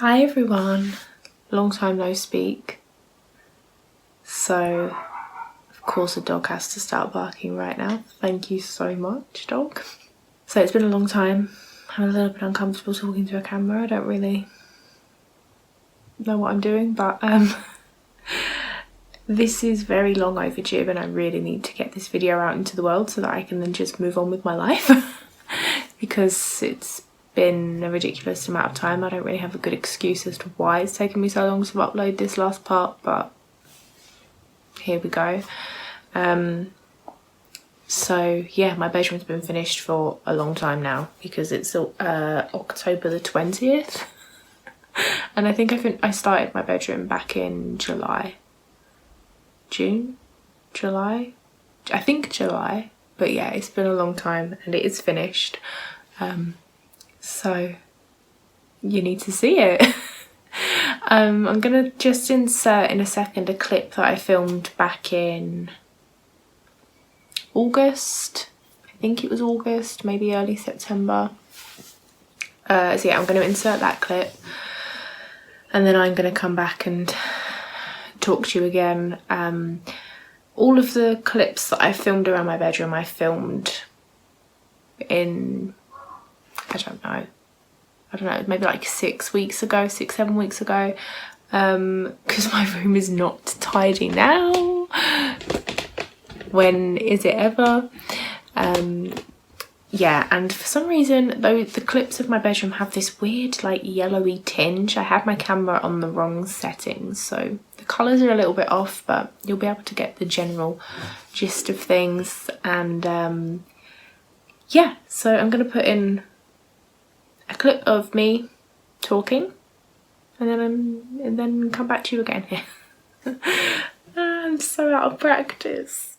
Hi everyone, long time no speak. So, of course a dog has to start barking right now. Thank you so much, dog. So it's been a long time. I'm a little bit uncomfortable talking to a camera. I don't really know what I'm doing, but this is very long overdue and I really need to get this video out into the world so that I can then just move on with my life because it's been a ridiculous amount of time. I don't really have a good excuse as to why it's taken me so long to upload this last part, but here we go. So yeah, my bedroom's been finished for a long time now because it's October the 20th and I think I started my bedroom back in July, I think July, but yeah, it's been a long time and it is finished. So you need to see it. I'm gonna just insert in a second a clip that I filmed back in August. I think it was August, maybe early September. So yeah, I'm gonna insert that clip and then I'm gonna come back and talk to you again. All of the clips that I filmed around my bedroom I filmed in, I don't know, maybe like 7 weeks ago, because my room is not tidy now. When is it ever? Yeah, and for some reason though the clips of my bedroom have this weird like yellowy tinge. I had my camera on the wrong settings, so the colours are a little bit off, but you'll be able to get the general gist of things. And yeah, so I'm gonna put in a clip of me talking and then come back to you again here. I'm so out of practice.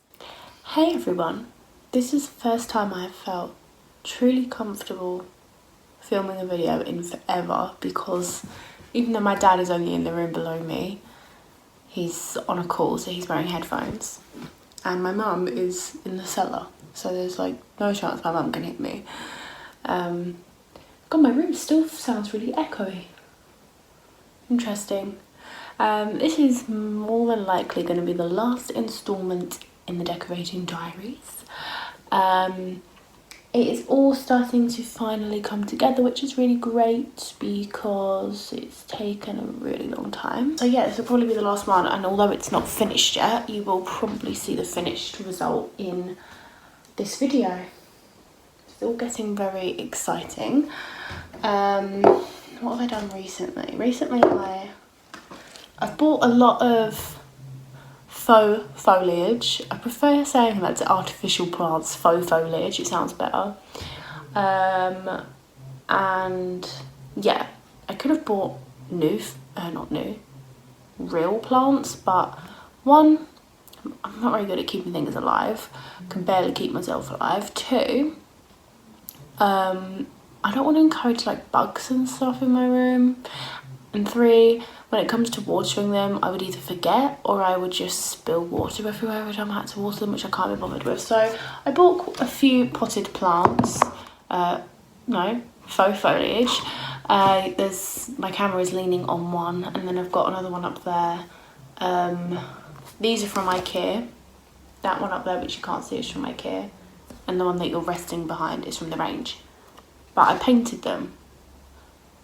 Hey everyone, this is the first time I've felt truly comfortable filming a video in forever, because even though my dad is only in the room below me, he's on a call, so he's wearing headphones, and my mum is in the cellar, so there's like no chance my mum can hit me. God, my room still sounds really echoey. Interesting. This is more than likely going to be the last instalment in the decorating diaries. It is all starting to finally come together, which is really great because it's taken a really long time. So yeah, this will probably be the last one, and although it's not finished yet, you will probably see the finished result in this video. It's all getting very exciting. What have I done recently? Recently I've bought a lot of faux foliage. I prefer saying that's artificial plants, faux foliage, it sounds better. And yeah, I could have bought real plants, but one, I'm not very good at keeping things alive, can barely keep myself alive. Two, I don't want to encourage like bugs and stuff in my room. And three, when it comes to watering them, I would either forget or I would just spill water everywhere every time I had to water them, which I can't be bothered with. So I bought a few potted plants, faux foliage. My camera is leaning on one, and then I've got another one up there. These are from IKEA. That one up there, which you can't see, is from IKEA. And the one that you're resting behind is from the range. But I painted them.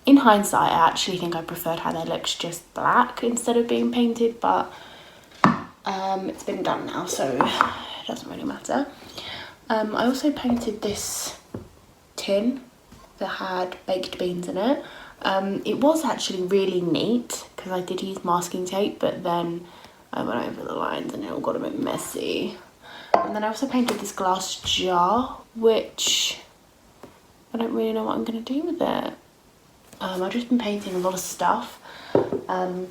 In hindsight, I actually think I preferred how they looked just black instead of being painted, but it's been done now, so it doesn't really matter. I also painted this tin that had baked beans in it. It was actually really neat because I did use masking tape, but then I went over the lines and it all got a bit messy. And then I also painted this glass jar, which I don't really know what I'm going to do with it. I've just been painting a lot of stuff. I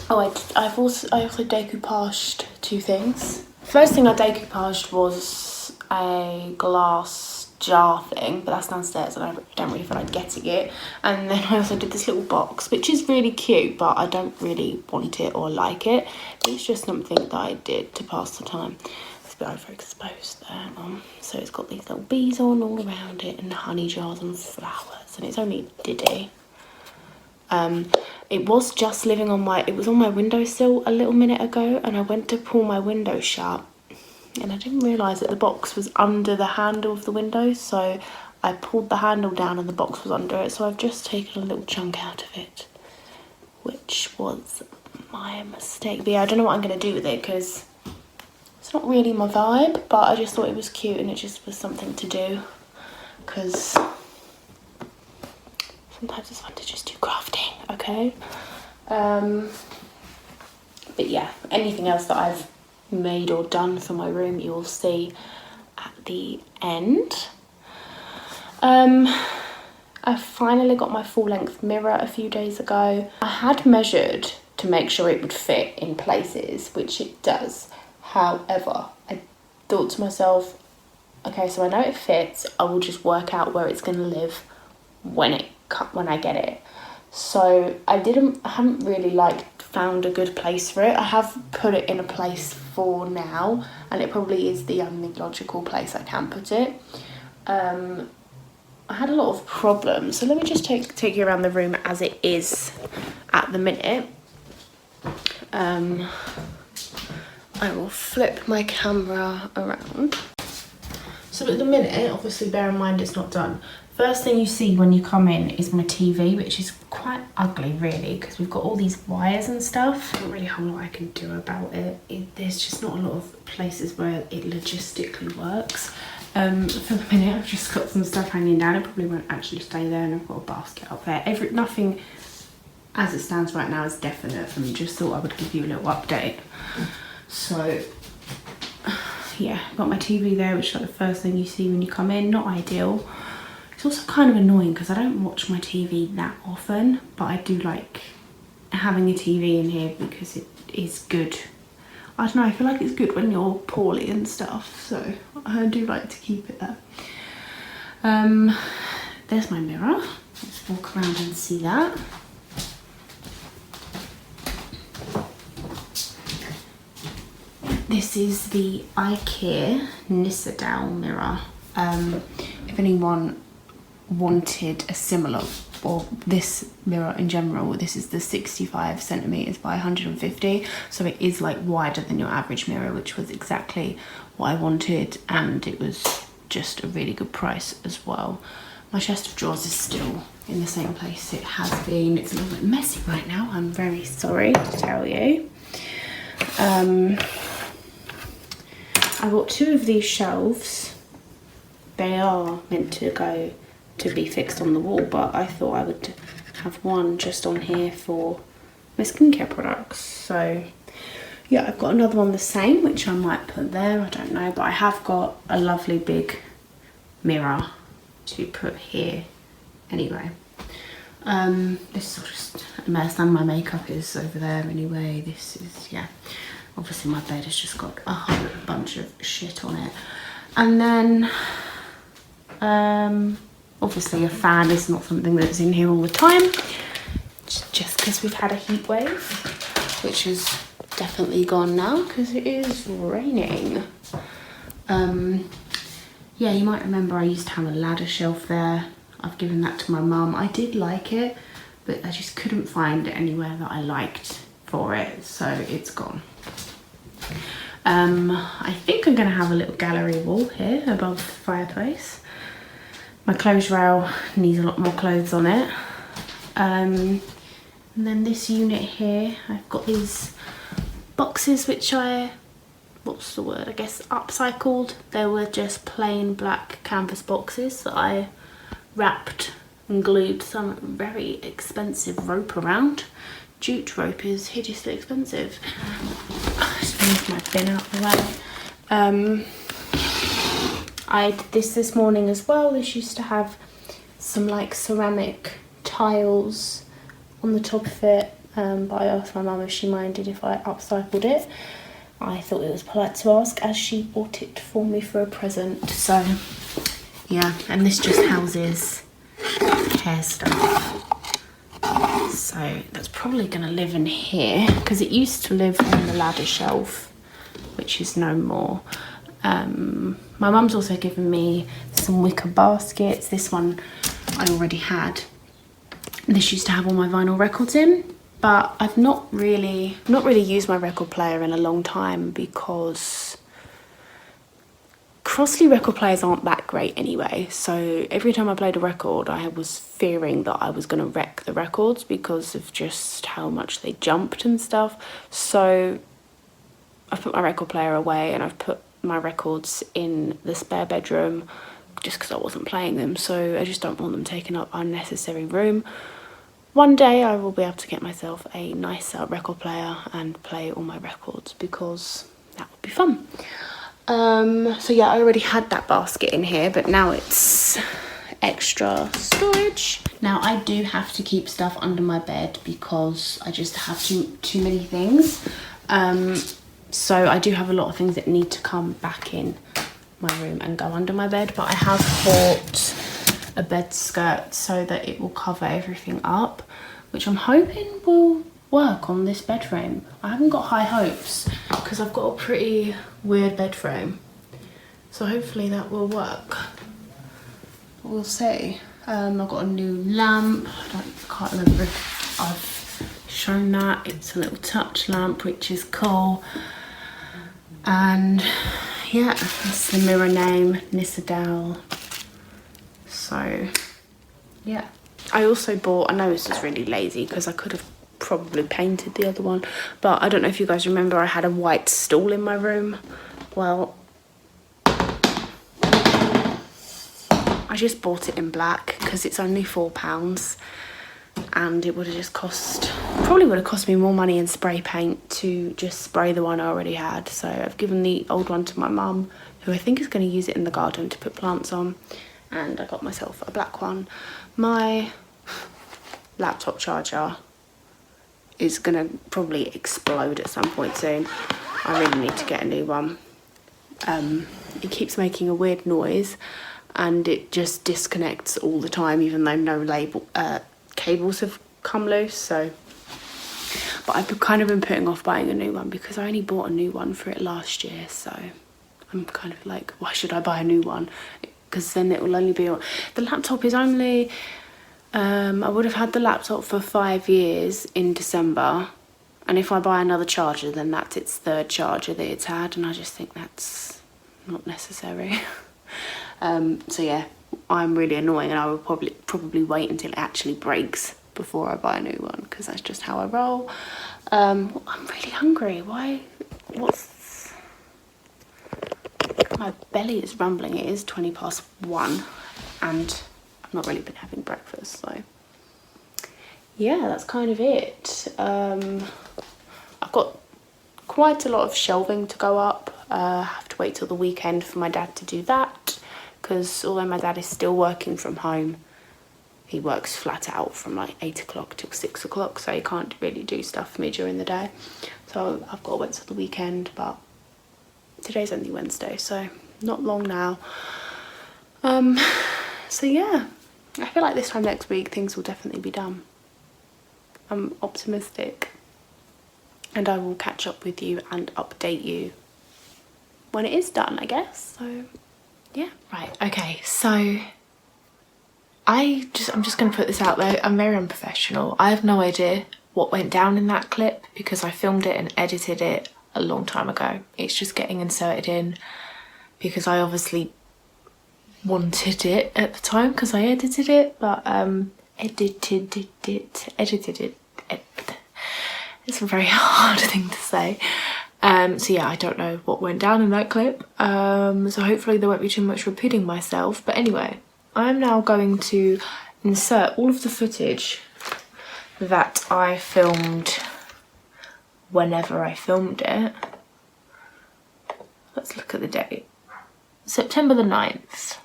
also decoupaged two things. First thing I decoupaged was a glass jar thing, but that's downstairs and I don't really feel like getting it. And then I also did this little box, which is really cute, but I don't really want it or like it. It's just something that I did to pass the time. It's a bit overexposed there. So it's got these little bees on all around it and honey jars and flowers, and it's only Diddy. It was just living on it was on my windowsill a little minute ago, and I went to pull my window shut and I didn't realise that the box was under the handle of the window, so I pulled the handle down and the box was under it, so I've just taken a little chunk out of it, which was my mistake. But yeah, I don't know what I'm going to do with it because it's not really my vibe, but I just thought it was cute and it just was something to do, because sometimes it's fun to just do crafting, okay? But yeah, anything else that I've made or done for my room you'll see at the end. I finally got my full-length mirror a few days ago. I had measured to make sure it would fit in places, which it does. However, I thought to myself, okay, so I know it fits, I will just work out where it's going to live when I get it. So I haven't really found a good place for it. I have put it in a place for now, and it probably is the only logical place I can put it. I had a lot of problems, so let me just take you around the room as it is at the minute. I will flip my camera around. So at the minute, obviously bear in mind it's not done. First thing you see when you come in is my TV, which is quite ugly really, because we've got all these wires and stuff. Not really a whole lot I can do about it. There's just not a lot of places where it logistically works. For the minute I've just got some stuff hanging down. It probably won't actually stay there, and I've got a basket up there. Nothing as it stands right now is definite, and just thought I would give you a little update. So yeah, got my TV there, which is the first thing you see when you come in. Not ideal. It's also kind of annoying because I don't watch my TV that often, but I do like having a TV in here because it is good. I don't know, I feel like it's good when you're poorly and stuff, so I do like to keep it there. There's my mirror. Let's walk around and see that. This is the IKEA Nissedal mirror. If anyone wanted a similar, or this mirror in general, this is the 65 centimeters by 150, so it is wider than your average mirror, which was exactly what I wanted, and it was just a really good price as well. My chest of drawers is still in the same place it has been. It's a little bit messy right now, I'm very sorry to tell you. I bought 2 of these shelves. They are meant to be fixed on the wall, but I thought I would have one just on here for my skincare products. So yeah, I've got another one the same, which I might put there, I don't know, but I have got a lovely big mirror to put here anyway. This is just a mess, and my makeup is over there anyway. This is, yeah, obviously my bed has just got a whole bunch of shit on it. And then obviously a fan is not something that's in here all the time, just because we've had a heat wave, which is definitely gone now because it is raining. Yeah, you might remember I used to have a ladder shelf there. I've given that to my mum. I did like it, but I just couldn't find anywhere that I liked for it, so it's gone. I think I'm going to have a little gallery wall here above the fireplace. My clothes rail needs a lot more clothes on it. And then this unit here, I've got these boxes which I, what's the word, I guess upcycled. They were just plain black canvas boxes that I wrapped and glued some very expensive rope around. Jute rope is hideously expensive. Just move my bin out the way. I did this morning as well. This used to have some ceramic tiles on the top of it, but I asked my mum if she minded if I upcycled it. I thought it was polite to ask, as she bought it for me for a present. So yeah, and this just houses hair stuff. So that's probably going to live in here because it used to live on the ladder shelf, which is no more. My mum's also given me some wicker baskets. This one I already had, This used to have all my vinyl records in, but I've not really used my record player in a long time because Crossley record players aren't that great anyway. So every time I played a record, I was fearing that I was going to wreck the records because of just how much they jumped and stuff. So I've put my record player away and I've put my records in the spare bedroom just because I wasn't playing them. So I just don't want them taking up unnecessary room. One day I will be able to get myself a nicer record player and play all my records because that would be fun. So yeah, I already had that basket in here, but now it's extra storage. Now I do have to keep stuff under my bed because I just have too many things. So I do have a lot of things that need to come back in my room and go under my bed, but I have bought a bed skirt so that it will cover everything up, which I'm hoping will work on this bed frame. I haven't got high hopes because I've got a pretty weird bed frame, so hopefully that will work. We'll see. I've got a new lamp. I can't remember if I've shown that. It's a little touch lamp, which is cool. And yeah, that's the mirror name, Nissadal. So yeah, I also bought, I know this is really lazy because I could have probably painted the other one, but I don't know if you guys remember I had a white stool in my room. Well, I just bought it in black because it's only £4 and it would have just probably would have cost me more money in spray paint to just spray the one I already had. So I've given the old one to my mum, who I think is going to use it in the garden to put plants on, and I got myself a black one. My laptop charger is going to probably explode at some point soon. I really need to get a new one. It keeps making a weird noise and it just disconnects all the time, even though no cables have come loose. So, but I've kind of been putting off buying a new one because I only bought a new one for it last year. So I'm kind of like, why should I buy a new one? Because then it will only be on. The laptop is only, I would have had the laptop for 5 years in December. And if I buy another charger, then that's its third charger that it's had. And I just think that's not necessary. So yeah, I'm really annoying and I will probably wait until it actually breaks before I buy a new one because that's just how I roll. I'm really hungry. My belly is rumbling. It is 1:20 and I've not really been having breakfast, so yeah, that's kind of it. I've got quite a lot of shelving to go up. I have to wait till the weekend for my dad to do that because although my dad is still working from home, he works flat out from like 8 o'clock till 6 o'clock, so he can't really do stuff for me during the day. So I've got to wait till the weekend, but today's only Wednesday, so not long now. So yeah, I feel like this time next week things will definitely be done. I'm optimistic, and I will catch up with you and update you when it is done, I guess. So yeah, right, okay, so I'm just going to put this out there. I'm very unprofessional. I have no idea what went down in that clip because I filmed it and edited it a long time ago. It's just getting inserted in because I obviously wanted it at the time because I edited it, but edited it. It's a very hard thing to say. So yeah, I don't know what went down in that clip. So hopefully there won't be too much repeating myself. But anyway, I'm now going to insert all of the footage that I filmed whenever I filmed it. Let's look at the date. September the 9th.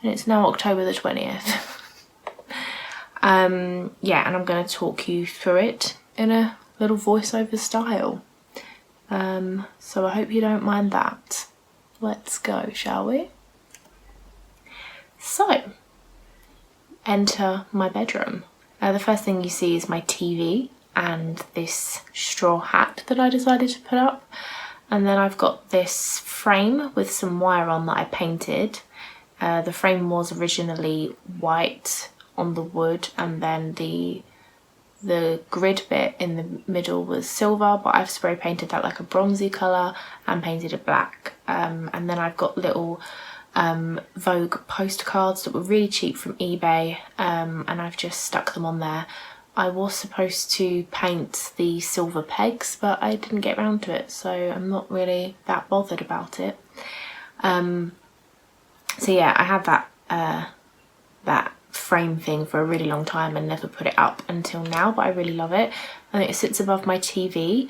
And it's now October the 20th. Yeah, and I'm going to talk you through it in a little voiceover style. So I hope you don't mind that. Let's go, shall we? So, enter my bedroom. The first thing you see is my TV and this straw hat that I decided to put up. And then I've got this frame with some wire on that I painted. The frame was originally white on the wood, and then the grid bit in the middle was silver, but I've spray painted that like a bronzy colour and painted it black. And then I've got little Vogue postcards that were really cheap from eBay, and I've just stuck them on there. I was supposed to paint the silver pegs, but I didn't get around to it, so I'm not really that bothered about it. So yeah, I had that frame thing for a really long time and never put it up until now, but I really love it. I think it sits above my TV.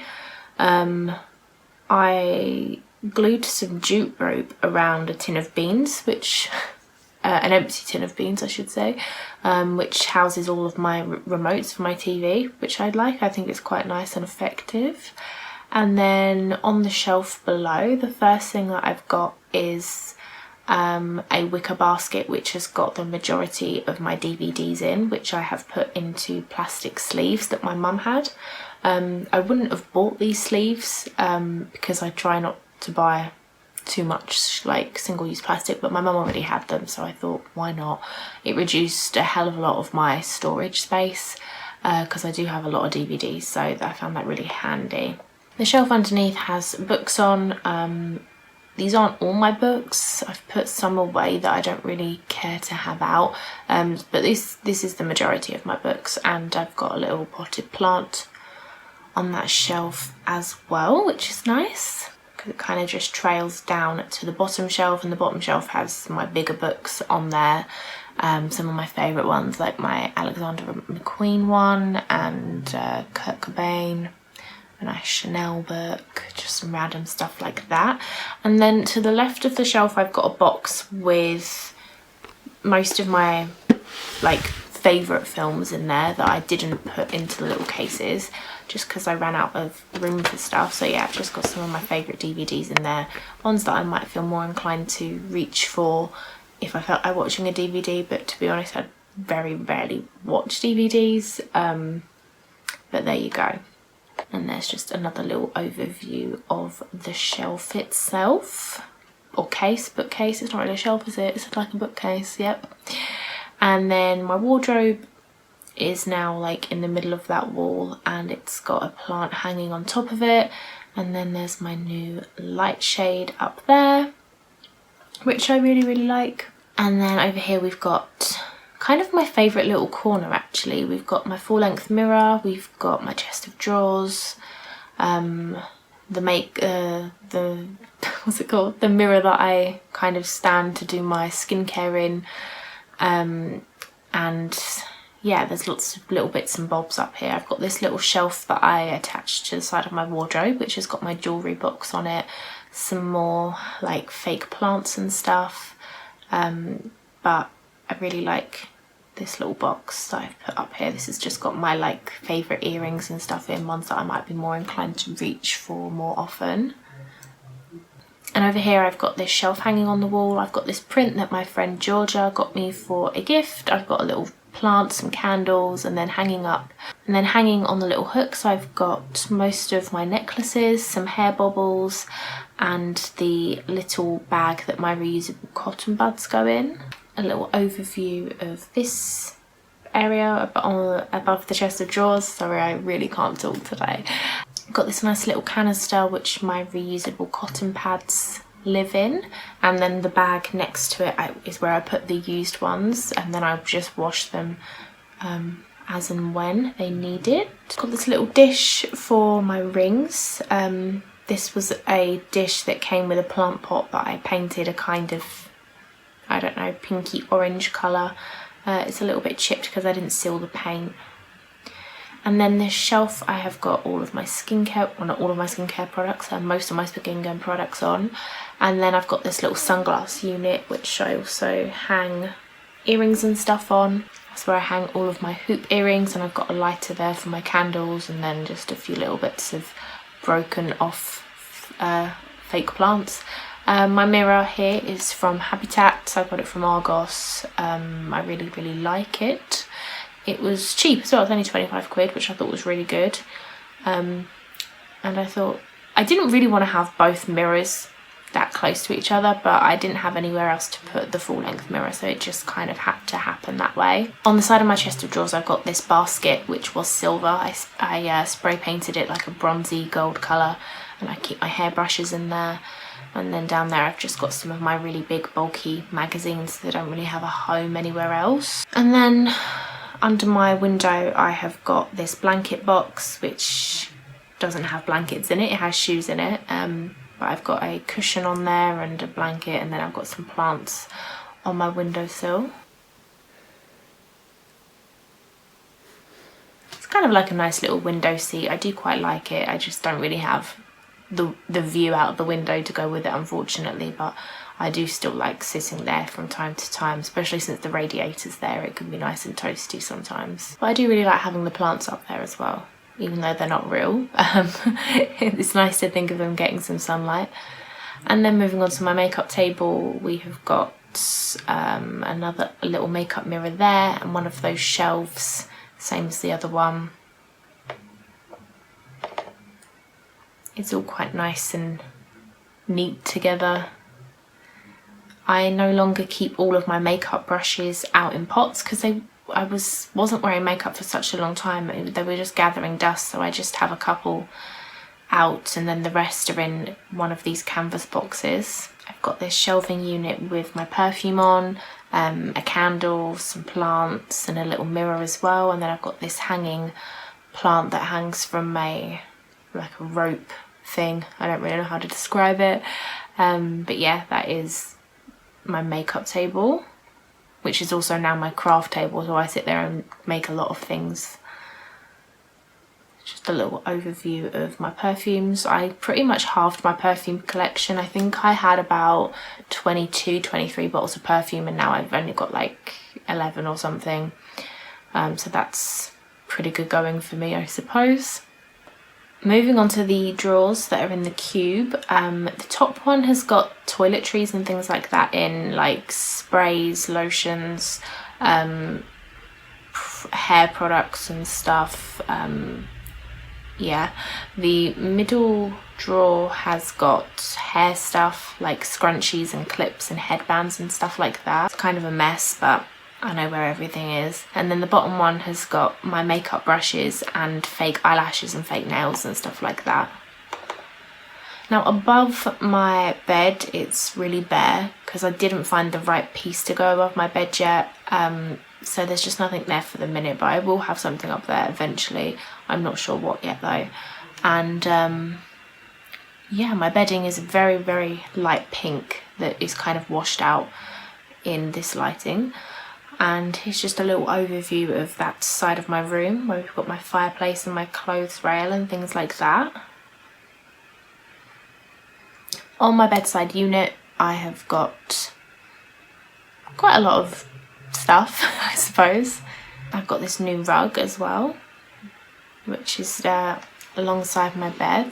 I glued some jute rope around a tin of beans, which an empty tin of beans I should say, which houses all of my remotes for my TV, which I like. I think it's quite nice and effective. And then on the shelf below, the first thing that I've got is a wicker basket which has got the majority of my DVDs in, which I have put into plastic sleeves that my mum had. I wouldn't have bought these sleeves because I try not to buy too much like single-use plastic, but my mum already had them, so I thought why not. It reduced a hell of a lot of my storage space because I do have a lot of DVDs, so I found that really handy. The shelf underneath has books on. These aren't all my books. I've put some away that I don't really care to have out, but this is the majority of my books, and I've got a little potted plant on that shelf as well, which is nice because it kind of just trails down to the bottom shelf, and the bottom shelf has my bigger books on there. Some of my favourite ones like my Alexander McQueen one and Kurt Cobain, a nice Chanel book, just some random stuff like that. And then to the left of the shelf I've got a box with most of my like favourite films in there that I didn't put into the little cases just because I ran out of room for stuff. So yeah, I've just got some of my favourite DVDs in there, ones that I might feel more inclined to reach for if I felt like watching a DVD, but to be honest I very rarely watch DVDs, but there you go. And there's just another little overview of the shelf itself, or case, bookcase. It's not really a shelf, is it? It's like a bookcase, yep. And then my wardrobe is now like in the middle of that wall, and it's got a plant hanging on top of it. And then there's my new light shade up there, which I really like. And then over here we've got kind of my favourite little corner actually. We've got my full-length mirror, we've got my chest of drawers, what's it called? The mirror that I kind of stand to do my skincare in, and yeah, there's lots of little bits and bobs up here. I've got this little shelf that I attached to the side of my wardrobe, which has got my jewellery box on it, some more like fake plants and stuff, but I really like this little box that I've put up here. This has just got my like favourite earrings and stuff in, ones that I might be more inclined to reach for more often. And over here I've got this shelf hanging on the wall. I've got this print that my friend Georgia got me for a gift. I've got a little plant, some candles, and then hanging up. And then hanging on the little hooks I've got most of my necklaces, some hair bobbles, and the little bag that my reusable cotton buds go in. A little overview of this area above the chest of drawers. Sorry, I really can't talk today. I've got this nice little canister which my reusable cotton pads live in, and then the bag next to it is where I put the used ones, and then I just wash them as and when they need it. Got this little dish for my rings. This was a dish that came with a plant pot that I painted a kind of, I don't know, pinky orange colour. It's a little bit chipped because I didn't seal the paint. And then this shelf I have got all of my skincare, well not all of my skincare products, most of my skincare products on. And then I've got this little sunglass unit which I also hang earrings and stuff on. That's where I hang all of my hoop earrings, and I've got a lighter there for my candles, and then just a few little bits of broken off fake plants. My mirror here is from Habitat. I got it from Argos. I really like it. It was cheap as well. It's only 25 quid, which I thought was really good. And I thought I didn't really want to have both mirrors that close to each other, but I didn't have anywhere else to put the full length mirror, so it just kind of had to happen that way. On the side of my chest of drawers I've got this basket which was silver. I spray painted it like a bronzy gold colour, and I keep my hairbrushes in there. And then down there I've just got some of my really big bulky magazines that don't really have a home anywhere else. And then under my window I have got this blanket box which doesn't have blankets in it, it has shoes in it. But I've got a cushion on there and a blanket, and then I've got some plants on my windowsill. It's kind of like a nice little window seat. I do quite like it. I just don't really have the view out of the window to go with it, unfortunately, but I do still like sitting there from time to time, especially since the radiator's there. It can be nice and toasty sometimes. But I do really like having the plants up there as well, even though they're not real. It's nice to think of them getting some sunlight. And then moving on to my makeup table, we have got another little makeup mirror there, and one of those shelves, same as the other one. It's all quite nice and neat together. I no longer keep all of my makeup brushes out in pots because I wasn't wearing makeup for such a long time. They were just gathering dust, so I just have a couple out, and then the rest are in one of these canvas boxes. I've got this shelving unit with my perfume on, a candle, some plants, and a little mirror as well. And then I've got this hanging plant that hangs from like a rope thing. I don't really know how to describe it, but yeah, that is my makeup table, which is also now my craft table, so I sit there and make a lot of things. Just a little overview of my perfumes. I pretty much halved my perfume collection. I think I had about 23 bottles of perfume, and now I've only got like 11 or something. So that's pretty good going for me, I suppose. Moving on to the drawers that are in the cube, the top one has got toiletries and things like that in, like sprays, lotions, hair products and stuff. Yeah, the middle drawer has got hair stuff like scrunchies and clips and headbands and stuff like that. It's kind of a mess, but I know where everything is. And then the bottom one has got my makeup brushes and fake eyelashes and fake nails and stuff like that. Now above my bed it's really bare because I didn't find the right piece to go above my bed yet. So there's just nothing there for the minute, but I will have something up there eventually. I'm not sure what yet though. And yeah, my bedding is very, very light pink that is kind of washed out in this lighting. And it's just a little overview of that side of my room where we've got my fireplace and my clothes rail and things like that. On my bedside unit I have got quite a lot of stuff, I suppose. I've got this new rug as well, which is alongside my bed.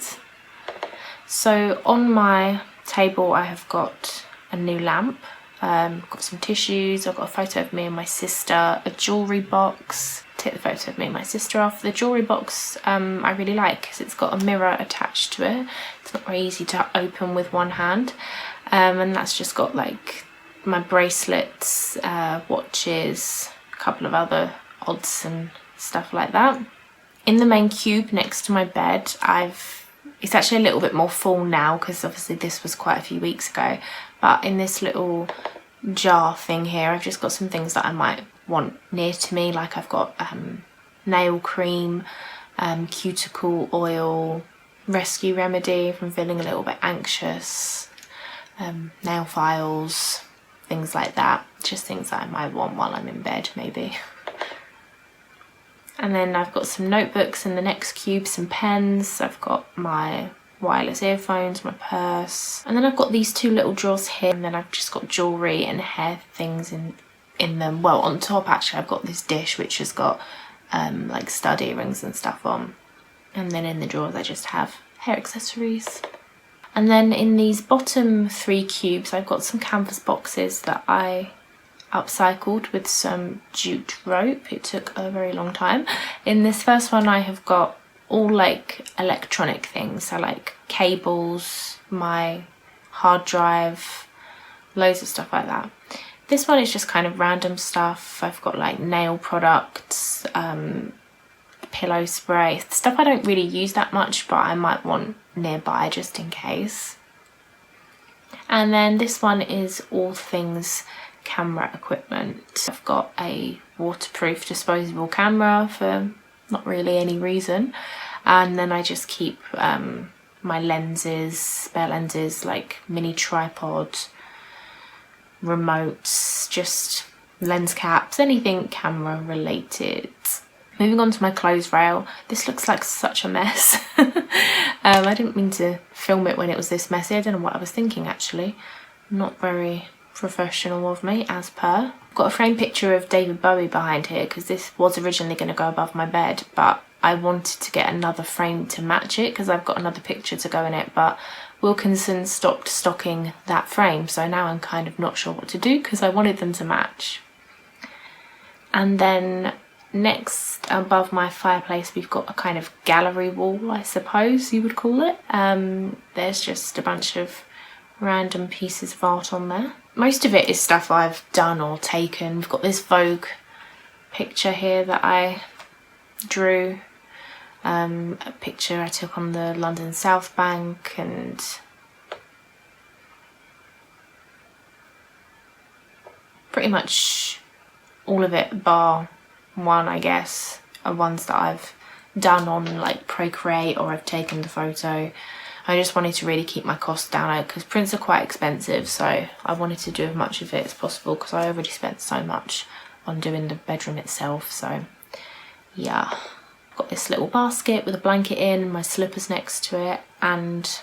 So on my table I have got a new lamp. Got some tissues, I've got a photo of me and my sister, a jewellery box. Take the photo of me and my sister off. The jewellery box I really like because it's got a mirror attached to it. It's not very easy to open with one hand. And that's just got like my bracelets, watches, a couple of other odds and stuff like that. In the main cube next to my bed, it's actually a little bit more full now because obviously this was quite a few weeks ago. But in this little jar thing here, I've just got some things that I might want near to me. Like I've got nail cream, cuticle oil, rescue remedy if I'm feeling a little bit anxious, nail files, things like that. Just things that I might want while I'm in bed maybe. And then I've got some notebooks in the next cube, some pens. I've got my wireless earphones, my purse. And then I've got these two little drawers here, and then I've just got jewellery and hair things in them. Well, on top actually I've got this dish which has got like stud earrings and stuff on. And then in the drawers I just have hair accessories. And then in these bottom three cubes I've got some canvas boxes that I upcycled with some jute rope. It took a very long time. In this first one I have got all like electronic things, so like cables, my hard drive, loads of stuff like that. This one is just kind of random stuff. I've got like nail products, pillow spray, stuff I don't really use that much but I might want nearby just in case. And then this one is all things camera equipment. I've got a waterproof disposable camera for not really any reason, and then I just keep my lenses, spare lenses, like mini tripod, remotes, just lens caps, anything camera related. Moving on to my clothes rail. This looks like such a mess. I didn't mean to film it when it was this messy. I don't know what I was thinking actually. Not very professional of me, as per. I've got a framed picture of David Bowie behind here because this was originally going to go above my bed, but I wanted to get another frame to match it because I've got another picture to go in it, but Wilkinson stopped stocking that frame, so now I'm kind of not sure what to do because I wanted them to match. And then next, above my fireplace, we've got a kind of gallery wall, I suppose you would call it. There's just a bunch of random pieces of art on there. Most of it is stuff I've done or taken. We've got this Vogue picture here that I drew. A picture I took on the London South Bank, and pretty much all of it bar one, I guess, are ones that I've done on like Procreate or I've taken the photo. I just wanted to really keep my costs down because prints are quite expensive, so I wanted to do as much of it as possible because I already spent so much on doing the bedroom itself. So yeah, I've got this little basket with a blanket in, my slippers next to it, and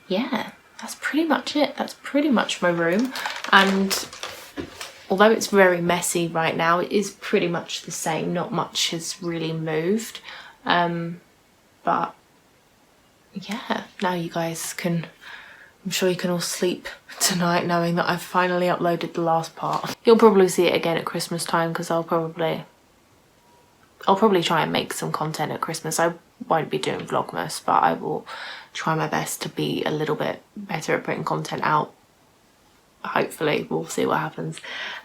yeah, that's pretty much it. That's pretty much my room. And although it's very messy right now, it is pretty much the same. Not much has really moved. But yeah, now you guys can, I'm sure you can all sleep tonight knowing that I've finally uploaded the last part. You'll probably see it again at Christmas time because I'll probably try and make some content at Christmas. I won't be doing Vlogmas, but I will try my best to be a little bit better at putting content out. Hopefully, we'll see what happens.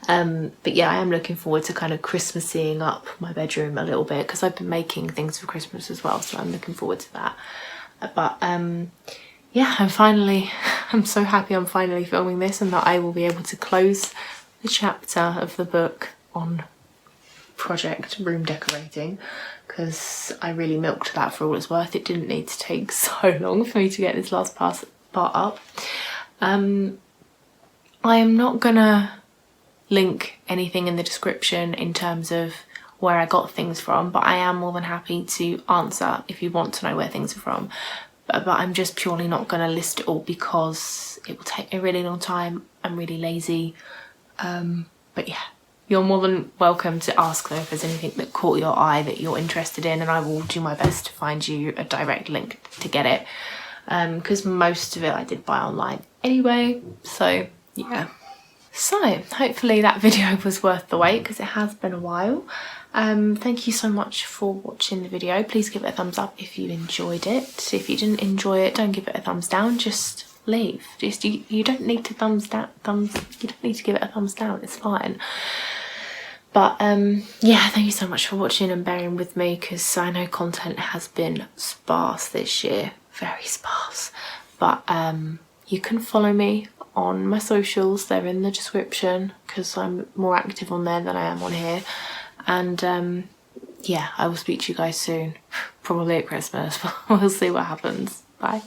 But yeah, I am looking forward to kind of Christmasying up my bedroom a little bit because I've been making things for Christmas as well, so I'm looking forward to that. But yeah, I'm so happy I'm finally filming this and that I will be able to close the chapter of the book on project room decorating because I really milked that for all it's worth. It didn't need to take so long for me to get this last part up. I am not gonna link anything in the description in terms of where I got things from, but I am more than happy to answer if you want to know where things are from. But I'm just purely not gonna list it all because it will take a really long time. I'm really lazy. But yeah, you're more than welcome to ask though if there's anything that caught your eye that you're interested in, and I will do my best to find you a direct link to get it. Because most of it I did buy online anyway, so yeah. So hopefully that video was worth the wait because it has been a while. Thank you so much for watching the video. Please give it a thumbs up if you enjoyed it. If you didn't enjoy it, don't give it a thumbs down, just leave. Just you don't need to you don't need to give it a thumbs down, it's fine. But yeah, thank you so much for watching and bearing with me because I know content has been sparse this year, very sparse. But you can follow me on my socials, they're in the description because I'm more active on there than I am on here. And yeah, I will speak to you guys soon, probably at Christmas, but we'll see what happens. Bye.